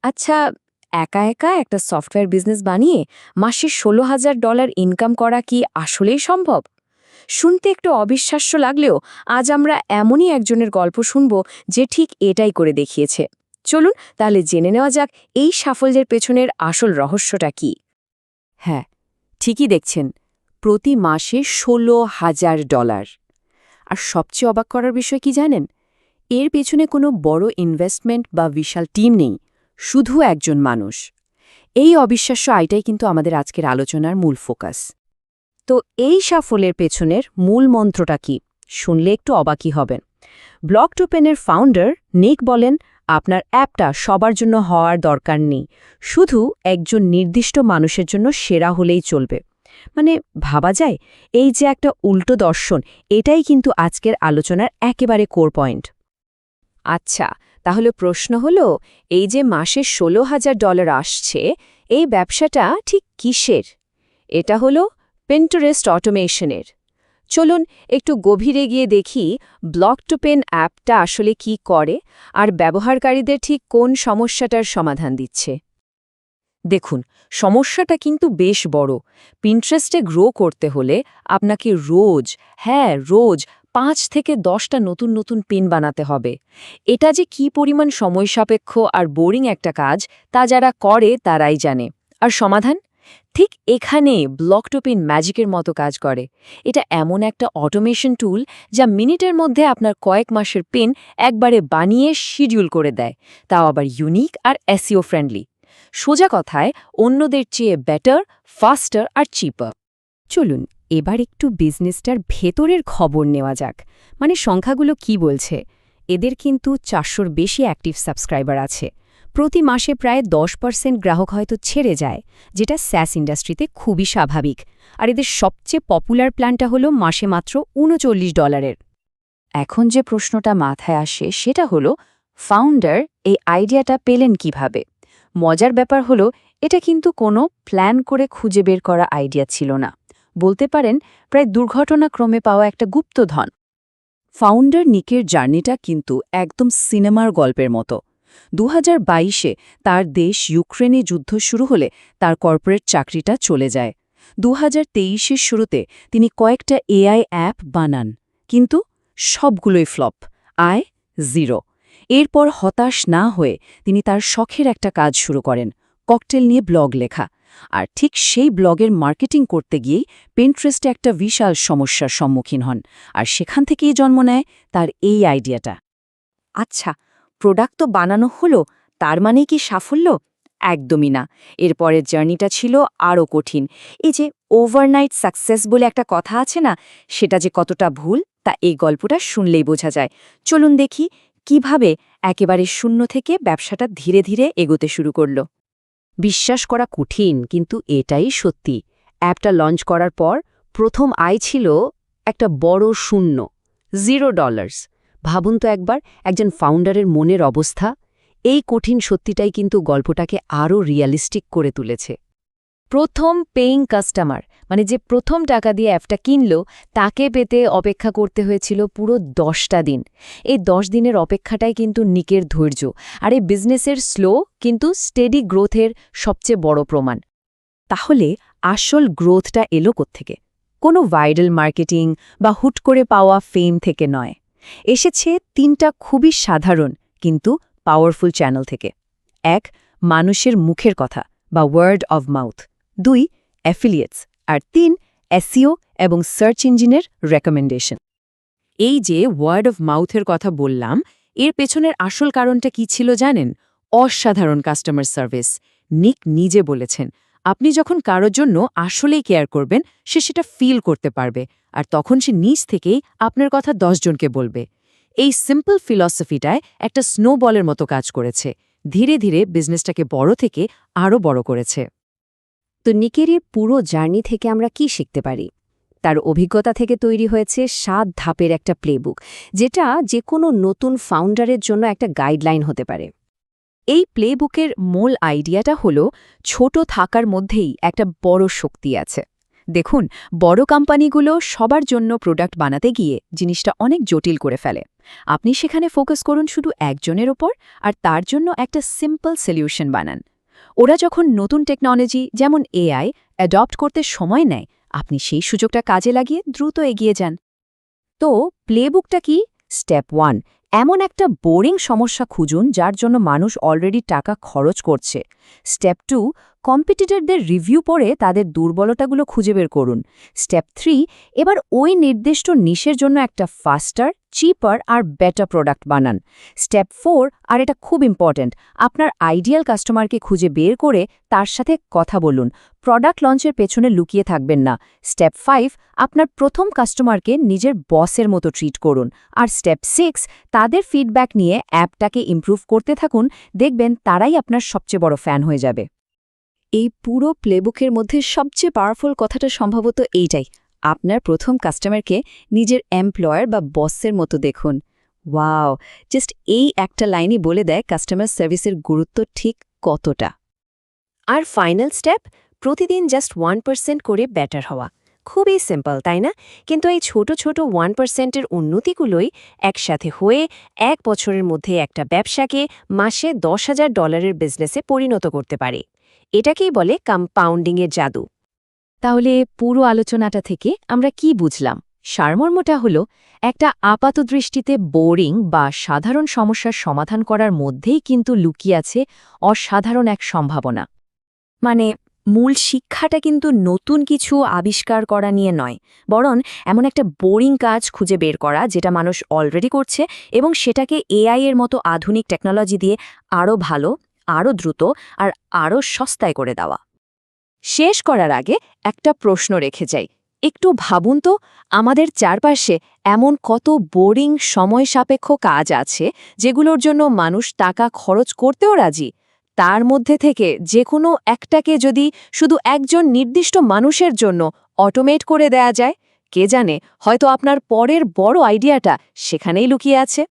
আচ্ছা, একা একা একটা সফটওয়্যার বিজনেস বানিয়ে মাসে $16,000 ইনকাম করা কি আসলেই সম্ভব? শুনতে একটু অবিশ্বাস্য লাগলেও আজ আমরা এমনই একজনের গল্প শুনব যে ঠিক এটাই করে দেখিয়েছে। চলুন তাহলে জেনে নেওয়া যাক এই সাফল্যের পেছনের আসল রহস্যটা কি। হ্যাঁ, ঠিকই দেখছেন, প্রতি মাসে $16,000। আর সবচেয়ে অবাক করার বিষয় কি জানেন? এর পেছনে কোনো বড় ইনভেস্টমেন্ট বা বিশাল টিম নেই, শুধু একজন মানুষ। এই অবিশ্বাস্য আয়টাই কিন্তু আমাদের আজকের আলোচনার মূল ফোকাস। তো এই সাফল্যের পেছনের মূল মন্ত্রটা কি শুনলে একটু অবাকই হবেন। ব্লকটোপেনের ফাউন্ডার নিক বলেন, আপনার অ্যাপটা সবার জন্য হওয়ার দরকার নেই, শুধু একজন নির্দিষ্ট মানুষের জন্য সেরা হলেই চলবে। মানে ভাবা যায়, এই যে একটা উল্টো দর্শন, এটাই কিন্তু আজকের আলোচনার একেবারে কোর পয়েন্ট। আচ্ছা, তাহলে প্রশ্ন হলো, এই যে মাসে $16,000 আসছে, এই ব্যবসাটা ঠিক কিসের? এটা হলো পিন্টারেস্ট অটোমেশনের। চলুন একটু গভীরে গিয়ে দেখি ব্লকটোপেন অ্যাপটা আসলে কি করে আর ব্যবহারকারীদের ঠিক কোন সমস্যাটার সমাধান দিচ্ছে। দেখুন, সমস্যাটা কিন্তু বেশ বড়। পিন্টারেস্টে গ্রো করতে হলে আপনাকে রোজ 5 থেকে 10টা নতুন নতুন পিন বানাতে হবে। এটা যে কি পরিমাণ সময়সাপেক্ষ আর বোরিং একটা কাজ, তা যারা করে তারাই জানে। আর সমাধান? ঠিক এখানে ব্লকটোপিন ম্যাজিকের মতো কাজ করে। এটা এমন একটা অটোমেশন টুল যা মিনিটের মধ্যে আপনার কয়েক মাসের পিন একবারে বানিয়ে শিডিউল করে দেয়, তাও আবার ইউনিক আর এসইও ফ্রেন্ডলি। সোজা কথায় অন্যদের চেয়ে বেটার, ফাস্টার আর চিপার। চলুন এবার একটু বিজনেসটার ভেতরের খবর নেওয়া যাক। মানে সংখ্যাগুলো কি বলছে। এদের কিন্তু 400-র বেশি অ্যাক্টিভ সাবস্ক্রাইবার আছে। প্রতি মাসে প্রায় 10% গ্রাহক হয়তো ছেড়ে যায়, যেটা স্যাস ইন্ডাস্ট্রিতে খুবই স্বাভাবিক। আর এদের সবচেয়ে পপুলার প্ল্যানটা হলো মাসে মাত্র $39। এখন যে প্রশ্নটা মাথায় আসে সেটা হলো, ফাউন্ডার এই আইডিয়াটা পেলেন কিভাবে? মজার ব্যাপার হলো, এটা কিন্তু কোনো প্ল্যান করে খুঁজে বের করা আইডিয়া ছিল না। বলতে পারেন প্রায় দুর্ঘটনাক্রমে পাওয়া একটা গুপ্তধন। ফাউন্ডার নিকের জার্নিটা কিন্তু একদম সিনেমার গল্পের মতো। 2022-এ তার দেশ ইউক্রেনে যুদ্ধ শুরু হলে তার কর্পোরেট চাকরিটা চলে যায়। 2023-এর শুরুতে তিনি কয়েকটা এআই অ্যাপ বানান, কিন্তু সবগুলোই ফ্লপ, আয় 0। এরপর হতাশ না হয়ে তিনি তার শখের একটা কাজ শুরু করেন, ককটেল নিয়ে ব্লগ লেখা। আর ঠিক সেই ব্লগের মার্কেটিং করতে গিয়েই পিন্টারেস্টে একটা বিশাল সমস্যার সম্মুখীন হন, আর সেখান থেকেই জন্ম নেয় তার এই আইডিয়াটা। আচ্ছা, প্রোডাক্ট তো বানানো হলো, তার মানেই কি সাফল্য? একদমই না। এরপরের জার্নিটা ছিল আরও কঠিন। এই যে ওভারনাইট সাকসেস বলে একটা কথা আছে না, সেটা যে কতটা ভুল তা এই গল্পটা শুনলেই বোঝা যায়। চলুন দেখি কিভাবে একেবারে শূন্য থেকে ব্যবসাটা ধীরে ধীরে এগোতে শুরু করল। বিশ্বাস করা কঠিন, কিন্তু এটাই সত্যি। অ্যাপটা লঞ্চ করার পর প্রথম আয় ছিল একটা বড় শূন্য, $0। ভাবুন তো একবার, একজন ফাউন্ডারের মনের অবস্থা। এই কঠিন সত্যিটাই কিন্তু গল্পটাকে আরও রিয়ালিস্টিক করে তুলেছে। প্রথম পেইং কাস্টমার, মানে যে প্রথম টাকা দিয়ে অ্যাপটা কিনল, তাকে পেতে অপেক্ষা করতে হয়েছিল পুরো 10টা দিন। এই 10 দিনের অপেক্ষাটাই কিন্তু নিকের ধৈর্য আর এই বিজনেসের স্লো কিন্তু স্টেডি গ্রোথের সবচেয়ে বড় প্রমাণ। তাহলে আসল গ্রোথটা এলো কোত্থেকে? কোনো ভাইরাল মার্কেটিং বা হুট করে পাওয়া ফেম থেকে নয়। এসেছে 3টা খুবই সাধারণ কিন্তু পাওয়ারফুল চ্যানেল থেকে। 1, মানুষের মুখের কথা বা ওয়ার্ড অব মাউথ। 2, অ্যাফিলিয়েটস। আর 3, এসইও এবং সার্চ ইঞ্জিনের রেকমেন্ডেশন। এই যে ওয়ার্ড অফ মাউথের কথা বললাম, এর পেছনের আসল কারণটা কি ছিল জানেন? অসাধারণ কাস্টমার সার্ভিস। নিক নিজে বলেছেন, আপনি যখন কারোর জন্য আসলেই কেয়ার করবেন, সে সেটা ফিল করতে পারবে, আর তখন সে নিজ থেকেই আপনার কথা 10 জনকে বলবে। এই সিম্পল ফিলসফিটায় একটা স্নোবলের মতো কাজ করেছে, ধীরে ধীরে বিজনেসটাকে বড় থেকে আরও বড় করেছে। তো নিকের এই পুরো জার্নি থেকে আমরা কি শিখতে পারি? তার অভিজ্ঞতা থেকে তৈরি হয়েছে 7 ধাপের একটা প্লেবুক, যেটা যে কোনো নতুন ফাউন্ডারের জন্য একটা গাইডলাইন হতে পারে। এই প্লেবুকের মূল আইডিয়াটা হলো, ছোট থাকার মধ্যেই একটা বড় শক্তি আছে। দেখুন, বড় কোম্পানিগুলো সবার জন্য প্রোডাক্ট বানাতে গিয়ে জিনিসটা অনেক জটিল করে ফেলে। আপনি সেখানে ফোকাস করুন শুধু একজনের ওপর, আর তার জন্য একটা সিম্পল সলিউশন বানান। ওরা যখন নতুন টেকনোলজি যেমন এআই অ্যাডপ্ট করতে সময় নেয়, আপনি সেই সুযোগটা কাজে লাগিয়ে দ্রুত এগিয়ে যান। তো প্লেবুকটা কি? স্টেপ 1, এমন একটা বোরিং সমস্যা খুঁজুন যার জন্য মানুষ অলরেডি টাকা খরচ করছে। স্টেপ 2, কম্পিটিটরদের রিভিউ পড়ে তাদের দুর্বলতাগুলো খুঁজে বের করুন। স্টেপ 3, এবার ওই নির্দিষ্ট নিশের জন্য একটা ফাস্টার, চিপার আর বেটার প্রোডাক্ট বানান। স্টেপ 4, আর এটা খুব ইম্পর্ট্যান্ট, আপনার আইডিয়াল কাস্টমারকে খুঁজে বের করে তার সাথে কথা বলুন। প্রোডাক্ট লঞ্চের পেছনে লুকিয়ে থাকবেন না। স্টেপ 5, আপনার প্রথম কাস্টমারকে নিজের বসের মতো ট্রিট করুন। আর স্টেপ 6, তাদের ফিডব্যাক নিয়ে অ্যাপটাকে ইমপ্রুভ করতে থাকুন, দেখবেন তারাই আপনার সবচেয়ে বড় ফ্যান হয়ে যাবে। এই পুরো প্লেবুকের মধ্যে সবচেয়ে পাওয়ারফুল কথাটা সম্ভবত এইটাই, আপনার প্রথম কাস্টমারকে নিজের এমপ্লয়ার বা বসের মতো দেখুন। ওয়াও, জাস্ট এই একটা লাইনই বলে দেয় কাস্টমার সার্ভিসের গুরুত্ব ঠিক কতটা। আর ফাইনাল স্টেপ, প্রতিদিন জাস্ট 1% করে বেটার হওয়া। খুবই সিম্পল, তাই না? কিন্তু এই ছোট ছোট 1%-এর উন্নতিগুলোই একসাথে হয়ে 1 বছরের মধ্যে একটা ব্যবসাকে মাসে $10,000 বিজনেসে পরিণত করতে পারে। এটাকেই বলে কম্পাউন্ডিংয়ের জাদু। তাহলে পুরো আলোচনাটা থেকে আমরা কি বুঝলাম? সারমর্মটা হলো, একটা আপাতদৃষ্টিতে বোরিং বা সাধারণ সমস্যার সমাধান করার মধ্যেই কিন্তু লুকিয়ে আছে অসাধারণ এক সম্ভাবনা। মানে মূল শিক্ষাটা কিন্তু নতুন কিছু আবিষ্কার করা নিয়ে নয়, বরং এমন একটা বোরিং কাজ খুঁজে বের করা যেটা মানুষ অলরেডি করছে এবং সেটাকে এআই এর মতো আধুনিক টেকনোলজি দিয়ে আরও ভালো, আরও দ্রুত আর আরও সস্তায় করে দেওয়া। শেষ করার আগে একটা প্রশ্ন রেখে যাই। একটু ভাবুন তো, আমাদের চারপাশে এমন কত বোরিং সময় সাপেক্ষ কাজ আছে যেগুলোর জন্য মানুষ টাকা খরচ করতেও রাজি। তার মধ্যে থেকে যে কোনো একটাকে যদি শুধু একজন নির্দিষ্ট মানুষের জন্য অটোমেট করে দেয়া যায়, কে জানে, হয়তো আপনার পরের বড় আইডিয়াটা সেখানেই লুকিয়ে আছে।